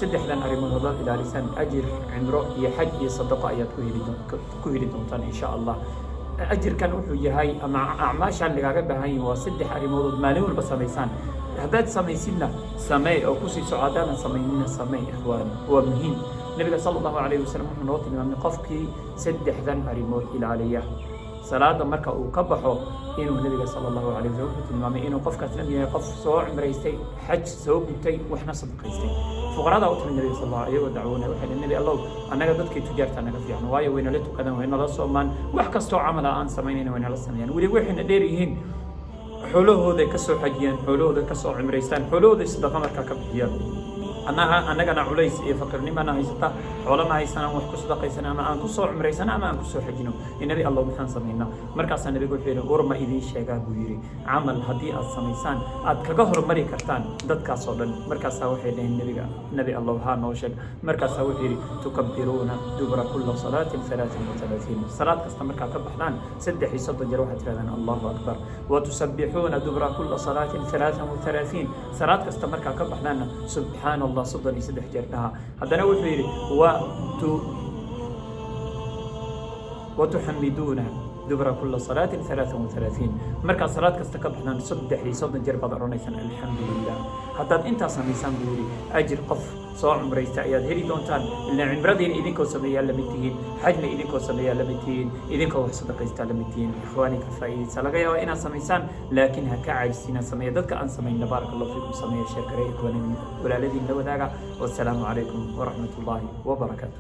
saddexdan arrimood haddaad ilaalisaan ajir cimro iyo xaj iyo sadaqa ayaad ku heli doontaan insha allah. ajirkan wuxuu yahay ama acmaashaan lagaaga baahan yahay waa saddex arrimood maalin walba samaysaan. haddaad samaysidna samee oo kusii soco, haddaadan samaynina samee ikhwaani, waa muhiim. nabiga sala allahu calayhi wasalam wuxuu noo tilmaamay qofkii saddexdan arrimood ilaaliya salaada marka uu ka baxo inuu nabiga sala allahu calayhi wasalam wuxuu tilmaamay inuu qofkaas la yahay qof soo cimraystay, xaj soo gutay, waxna sadaqaystay. fuqarada u timid nabiga sallallahu alayhi wa dacwoona waxay nabi allow annaga dadkii tujaarta naga fiican, waayo wayna la tukadaan, wayna la soomaan, wax kastoo camal aan samaynayna wayna la sameeyaan, weli waxayna dheer yihiin xoolahooda ka soo xajiyaan, xoolahooda ka soo cimraystaan, xoolahooda sadaqa markaa ka bixiyaan. annagana culays iyo faqirnimana haysata, xoolana haysanaan wax ku sadaqaysan ama aan ku soo cumraysana ama aan ku soo xajino. nabi allah maxaan samaynaa? markaasaa nabigu wuxuu yidhi war ma idiin sheegaa buu yidhi camal haddii aad samaysaan aad kaga hormari kartaan dadkaas oo dhan. markaasaa waxay dhaheen nabi allah haa noo sheeg. markaasaa wuxuu yidhi tukabbiruuna dubra kulla salaatin 33 salaad kasta markaa ka baxdaan 33 jeer waxaad tirahdaan allahu akbar. وتسبحون دبر كل صلاة 33 صلاة كستا مركا كبحنا سبحان الله صدني سدح جرناها. هذا نوع فيري وتحمدون دبر كل صلاة 33 مركا صلاة كستا كبحنا سدحي صدن جرب ضرونيسان الحمد لله. حتى انت سميسان بيوري اجر قف soo cumraysta ayaad heli doontaan. ilaa cimradiina idinkoo sameeyaa la mid tihiin, xajna idinkoo sameeyaa la mid tihiin, idinkoo wax sadaqaystaa la mid tihiin. ikhwaani ka faa'iidaysa laga yaabaa inaad samaysaan, laakiin ha ka caajisina sameeya. dadka aan samayna baaraka allahu fiikum sameeya sheekare ikhwaani walaaladiin la wadaaga. wassalaamu calaykum waraxmatullaahi wabarakaatu.